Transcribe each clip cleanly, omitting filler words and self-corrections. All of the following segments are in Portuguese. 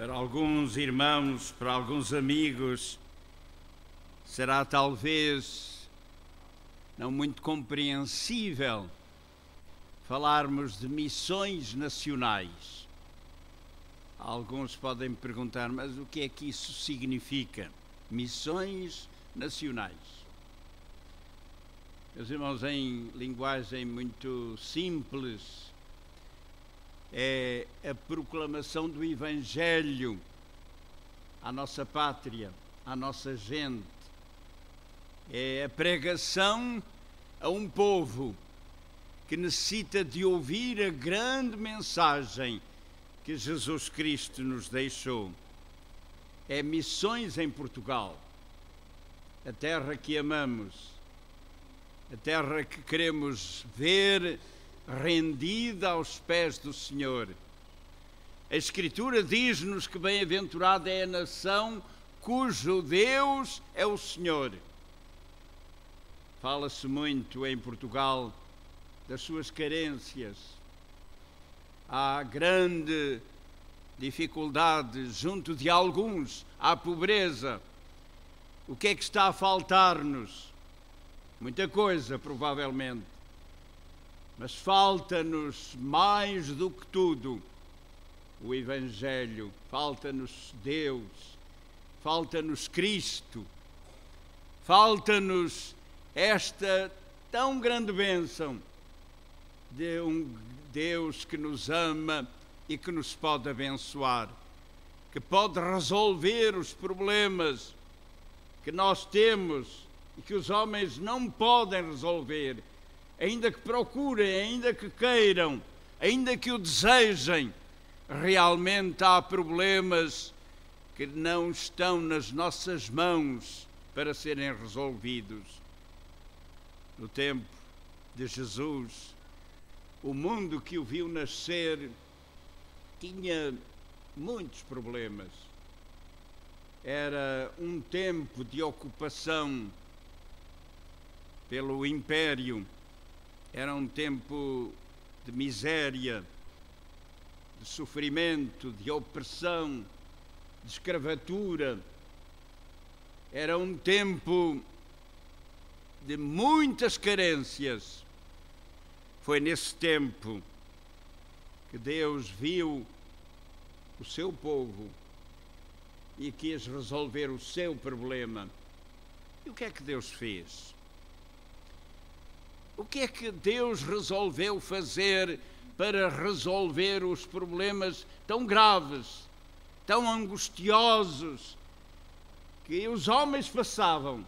Para alguns irmãos, para alguns amigos, será talvez não muito compreensível falarmos de missões nacionais. Alguns podem me perguntar, mas o que é que isso significa? Missões nacionais. Meus irmãos, em linguagem muito simples, é a proclamação do Evangelho à nossa pátria, à nossa gente. É a pregação a um povo que necessita de ouvir a grande mensagem que Jesus Cristo nos deixou. É missões em Portugal, a terra que amamos, a terra que queremos ver rendida aos pés do Senhor. A Escritura diz-nos que bem-aventurada é a nação cujo Deus é o Senhor. Fala-se muito em Portugal das suas carências. Há grande dificuldade junto de alguns, há pobreza. O que é que está a faltar-nos? Muita coisa, provavelmente. Mas falta-nos mais do que tudo o Evangelho, falta-nos Deus, falta-nos Cristo, falta-nos esta tão grande bênção de um Deus que nos ama e que nos pode abençoar, que pode resolver os problemas que nós temos e que os homens não podem resolver. Ainda que procurem, ainda que queiram, ainda que o desejem, realmente há problemas que não estão nas nossas mãos para serem resolvidos. No tempo de Jesus, o mundo que o viu nascer tinha muitos problemas. Era um tempo de ocupação pelo império. Era um tempo de miséria, de sofrimento, de opressão, de escravatura. Era um tempo de muitas carências. Foi nesse tempo que Deus viu o seu povo e quis resolver o seu problema. E o que é que Deus fez? O que é que Deus resolveu fazer para resolver os problemas tão graves, tão angustiosos que os homens passavam?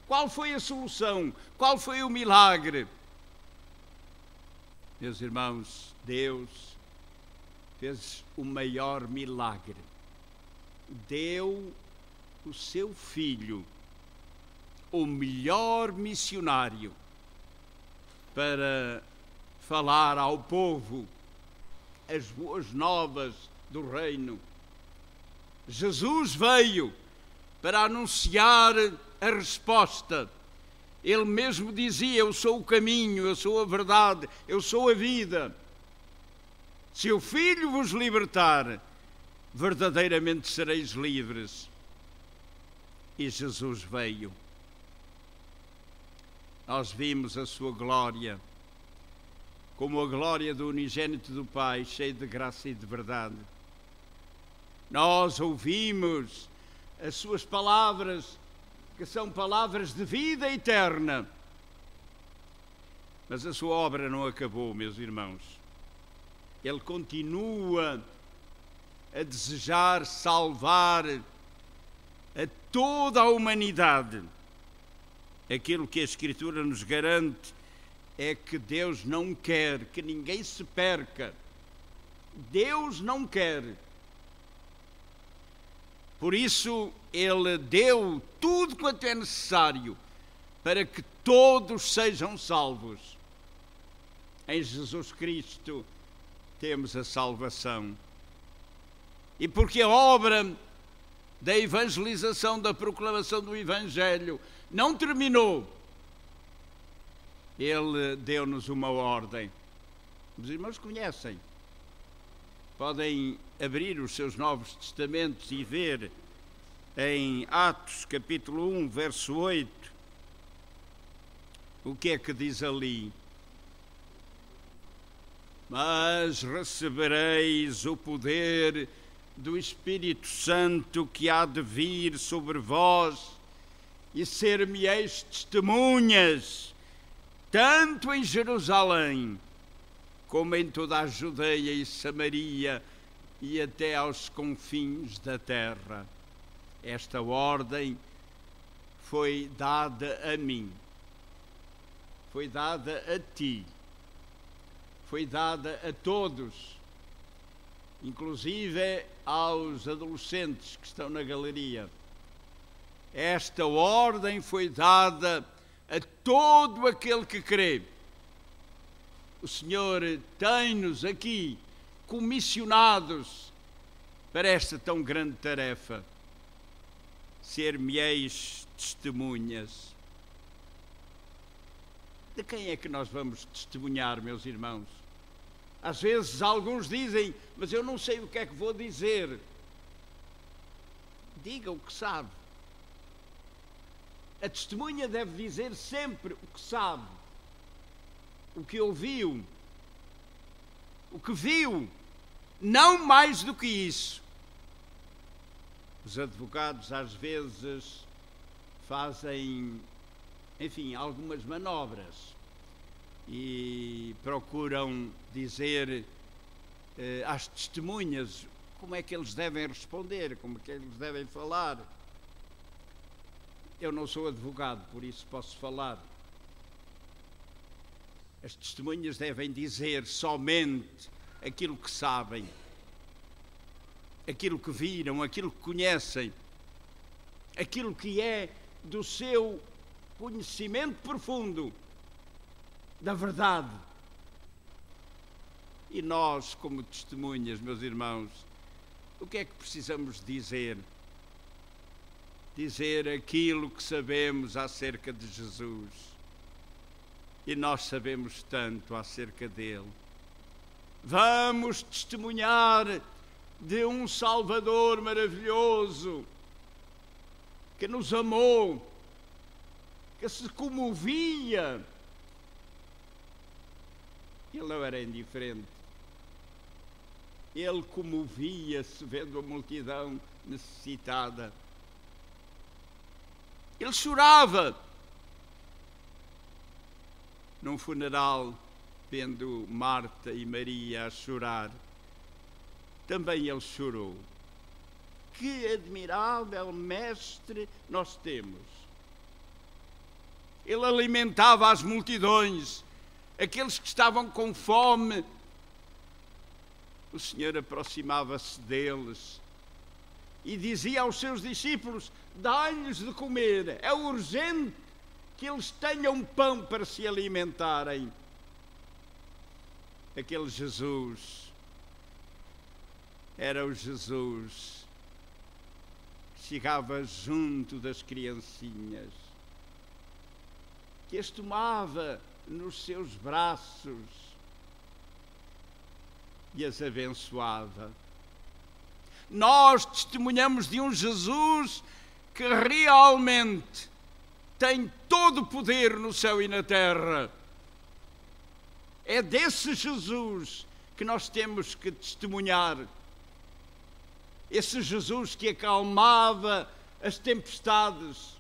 Qual foi a solução? Qual foi o milagre? Meus irmãos, Deus fez o maior milagre. Deu o seu Filho, o melhor missionário, para falar ao povo as boas novas do reino. Jesus veio para anunciar a resposta. Ele mesmo dizia: eu sou o caminho, eu sou a verdade, eu sou a vida. Se o Filho vos libertar, verdadeiramente sereis livres. E Jesus veio. Nós vimos a sua glória, como a glória do unigênito do Pai, cheio de graça e de verdade. Nós ouvimos as suas palavras, que são palavras de vida eterna. Mas a sua obra não acabou, meus irmãos. Ele continua a desejar salvar a toda a humanidade. Aquilo que a Escritura nos garante é que Deus não quer que ninguém se perca. Deus não quer. Por isso, Ele deu tudo quanto é necessário para que todos sejam salvos. Em Jesus Cristo temos a salvação. E porque a obra da evangelização, da proclamação do Evangelho não terminou, Ele deu-nos uma ordem. Os irmãos conhecem. Podem abrir os seus Novos Testamentos e ver em Atos capítulo 1, verso 8, o que é que diz ali? Mas recebereis o poder do Espírito Santo que há de vir sobre vós e ser-me-eis testemunhas, tanto em Jerusalém, como em toda a Judeia e Samaria e até aos confins da terra. Esta ordem foi dada a mim, foi dada a ti, foi dada a todos, inclusive aos adolescentes que estão na galeria. Esta ordem foi dada a todo aquele que crê. O Senhor tem-nos aqui comissionados para esta tão grande tarefa, ser-me-eis testemunhas. De quem é que nós vamos testemunhar, meus irmãos? Às vezes alguns dizem, mas eu não sei o que é que vou dizer. Diga o que sabe. A testemunha deve dizer sempre o que sabe, o que ouviu, o que viu, não mais do que isso. Os advogados às vezes fazem, enfim, algumas manobras e procuram dizer às testemunhas como é que eles devem responder, como é que eles devem falar. Eu não sou advogado, por isso posso falar. As testemunhas devem dizer somente aquilo que sabem, aquilo que viram, aquilo que conhecem, aquilo que é do seu conhecimento profundo da verdade. E nós, como testemunhas, meus irmãos, o que é que precisamos dizer? Dizer aquilo que sabemos acerca de Jesus. E nós sabemos tanto acerca dele. Vamos testemunhar de um Salvador maravilhoso, que nos amou, que se comovia. Ele não era indiferente. Ele comovia-se vendo a multidão necessitada. Ele chorava num funeral, vendo Marta e Maria a chorar. Também ele chorou. Que admirável mestre nós temos! Ele alimentava as multidões, aqueles que estavam com fome. O Senhor aproximava-se deles e dizia aos seus discípulos: dai-lhes de comer, é urgente que eles tenham pão para se alimentarem. Aquele Jesus era o Jesus que chegava junto das criancinhas, que as tomava nos seus braços e as abençoava. Nós testemunhamos de um Jesus que realmente tem todo o poder no céu e na terra. É desse Jesus que nós temos que testemunhar. Esse Jesus que acalmava as tempestades.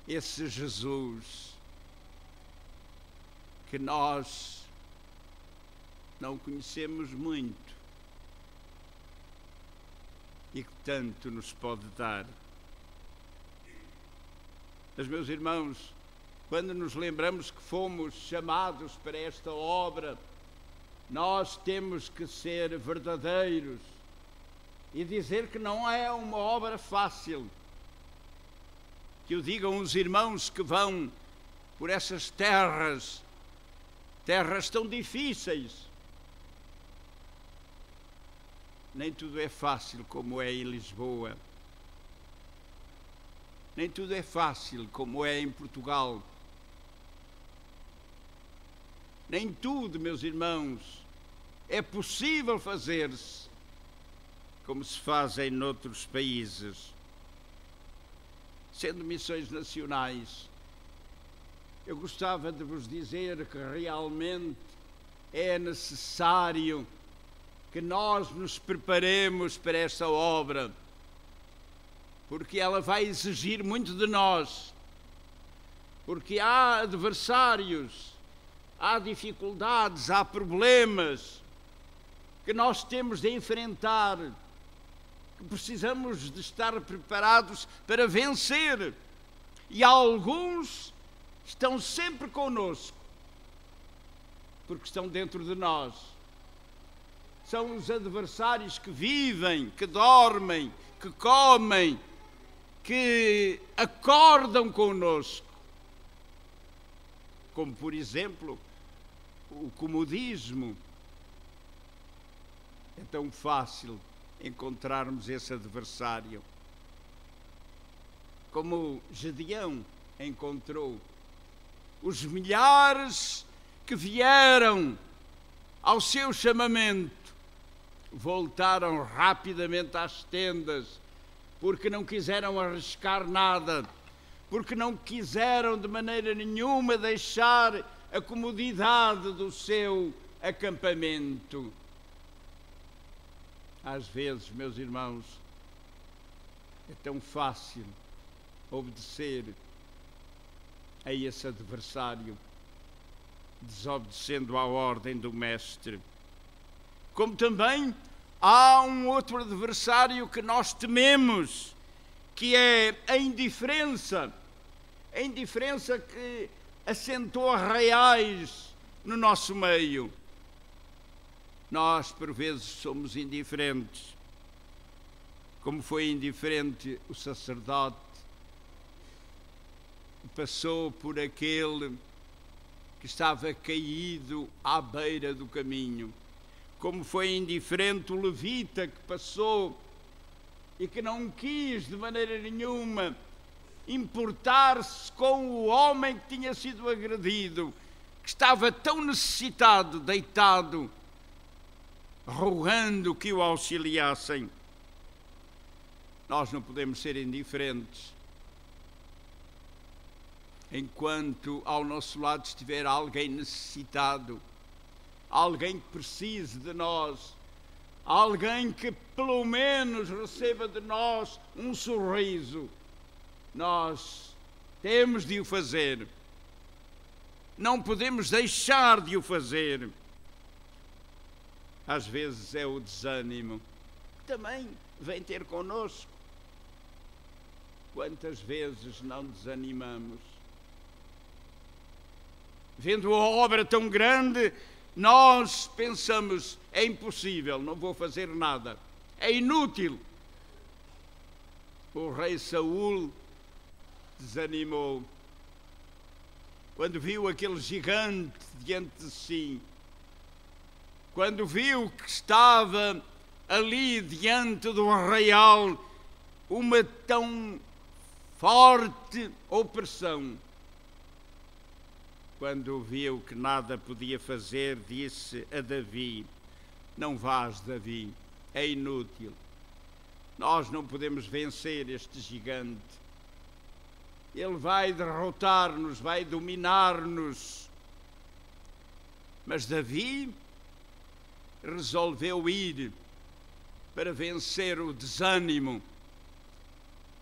Esse Jesus que nós não conhecemos muito e que tanto nos pode dar. Mas, meus irmãos, quando nos lembramos que fomos chamados para esta obra, nós temos que ser verdadeiros e dizer que não é uma obra fácil. Que o digam os irmãos que vão por essas terras tão difíceis. Nem tudo é fácil como é em Lisboa. Nem tudo é fácil como é em Portugal. Nem tudo, meus irmãos, é possível fazer-se, como se faz em noutros países. Sendo missões nacionais, eu gostava de vos dizer que realmente é necessário que nós nos preparemos para esta obra, porque ela vai exigir muito de nós, porque há adversários, há dificuldades, há problemas que nós temos de enfrentar, que precisamos de estar preparados para vencer. E alguns estão sempre conosco, porque estão dentro de nós. São os adversários que vivem, que dormem, que comem, que acordam conosco. Como, por exemplo, o comodismo. É tão fácil encontrarmos esse adversário. Como Gedeão encontrou os milhares que vieram ao seu chamamento, voltaram rapidamente às tendas, porque não quiseram arriscar nada, porque não quiseram de maneira nenhuma deixar a comodidade do seu acampamento. Às vezes, meus irmãos, é tão fácil obedecer a esse adversário, desobedecendo à ordem do Mestre. Como também há um outro adversário que nós tememos, que é a indiferença. A indiferença que assentou arraiais no nosso meio. Nós, por vezes, somos indiferentes, como foi indiferente o sacerdote que passou por aquele que estava caído à beira do caminho, como foi indiferente o levita que passou e que não quis de maneira nenhuma importar-se com o homem que tinha sido agredido, que estava tão necessitado, deitado, rogando que o auxiliassem. Nós não podemos ser indiferentes. Enquanto ao nosso lado estiver alguém necessitado, alguém que precise de nós, alguém que pelo menos receba de nós um sorriso, nós temos de o fazer. Não podemos deixar de o fazer. Às vezes é o desânimo que também vem ter connosco. Quantas vezes não desanimamos? Vendo a obra tão grande, nós pensamos, é impossível, não vou fazer nada, é inútil. O rei Saul desanimou quando viu aquele gigante diante de si, quando viu que estava ali diante do arraial uma tão forte opressão. Quando viu que nada podia fazer, disse a Davi: não vás, Davi, é inútil. Nós não podemos vencer este gigante. Ele vai derrotar-nos, vai dominar-nos. Mas Davi resolveu ir para vencer o desânimo,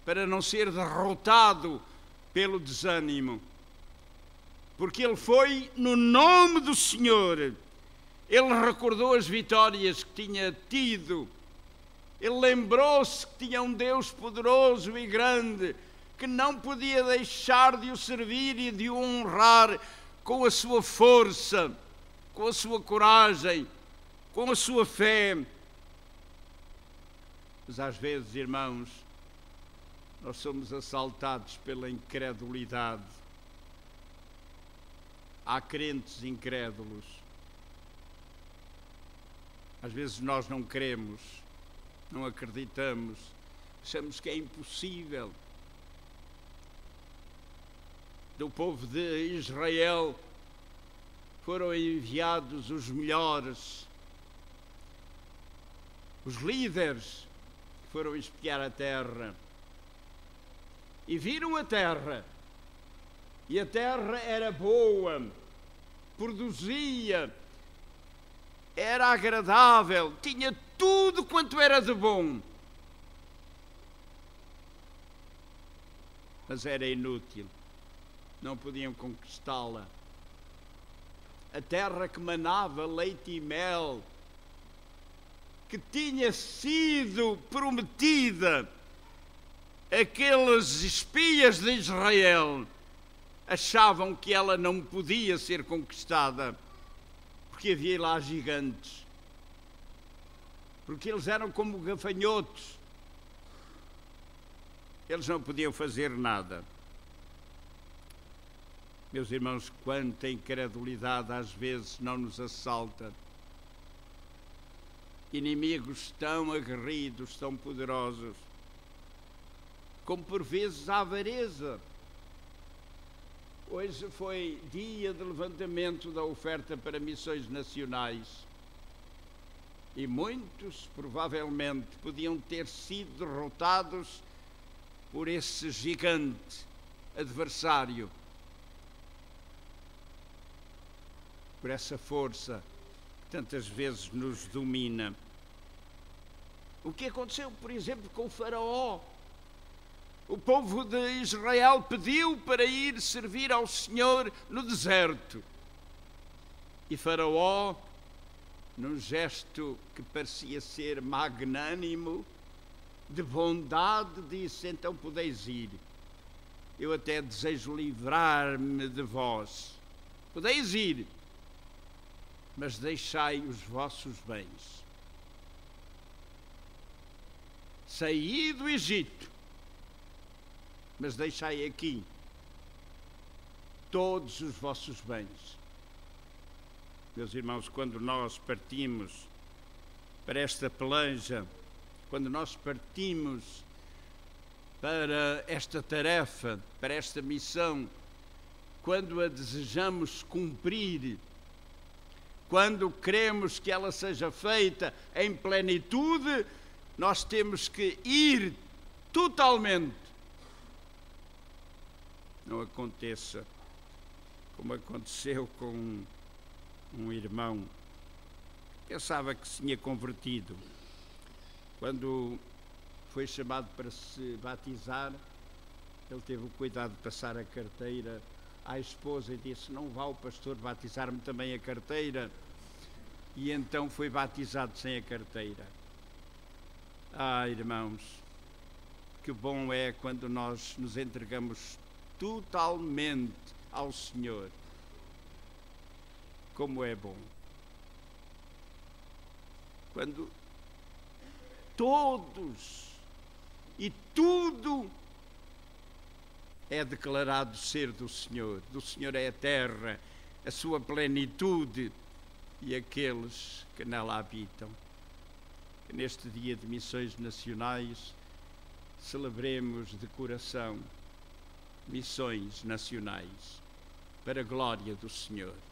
para não ser derrotado pelo desânimo. Porque ele foi no nome do Senhor. Ele recordou as vitórias que tinha tido. Ele lembrou-se que tinha um Deus poderoso e grande, que não podia deixar de o servir e de o honrar com a sua força, com a sua coragem, com a sua fé. Mas às vezes, irmãos, nós somos assaltados pela incredulidade. Há crentes incrédulos. Às vezes nós não queremos, não acreditamos, achamos que é impossível. Do povo de Israel foram enviados os melhores, os líderes que foram espiar a terra e viram a terra, e a terra era boa, produzia, era agradável, tinha tudo quanto era de bom, mas era inútil, não podiam conquistá-la. A terra que manava leite e mel, que tinha sido prometida àqueles espias de Israel, achavam que ela não podia ser conquistada, porque havia lá gigantes, porque eles eram como gafanhotos, eles não podiam fazer nada. Meus irmãos, quanta incredulidade às vezes não nos assalta. Inimigos tão aguerridos, tão poderosos, como por vezes a avareza. Hoje foi dia de levantamento da oferta para missões nacionais e muitos provavelmente podiam ter sido derrotados por esse gigante adversário, por essa força que tantas vezes nos domina. O que aconteceu, por exemplo, com o Faraó? O povo de Israel pediu para ir servir ao Senhor no deserto. E Faraó, num gesto que parecia ser magnânimo, de bondade, disse: então podeis ir. Eu até desejo livrar-me de vós. Podeis ir, mas deixai os vossos bens. Saí do Egito, mas deixai aqui todos os vossos bens. Meus irmãos, quando nós partimos para esta peleja, quando nós partimos para esta tarefa, para esta missão, quando a desejamos cumprir, quando queremos que ela seja feita em plenitude, nós temos que ir totalmente. Não aconteça como aconteceu com um irmão que pensava que se tinha convertido. Quando foi chamado para se batizar, ele teve o cuidado de passar a carteira à esposa e disse: não vá o pastor batizar-me também a carteira. E então foi batizado sem a carteira. Ah, irmãos, que bom é quando nós nos entregamos totalmente ao Senhor. Como é bom quando todos e tudo é declarado ser do Senhor. Do Senhor é a terra, a sua plenitude e aqueles que nela habitam. Que neste dia de missões nacionais celebremos de coração missões nacionais para a glória do Senhor.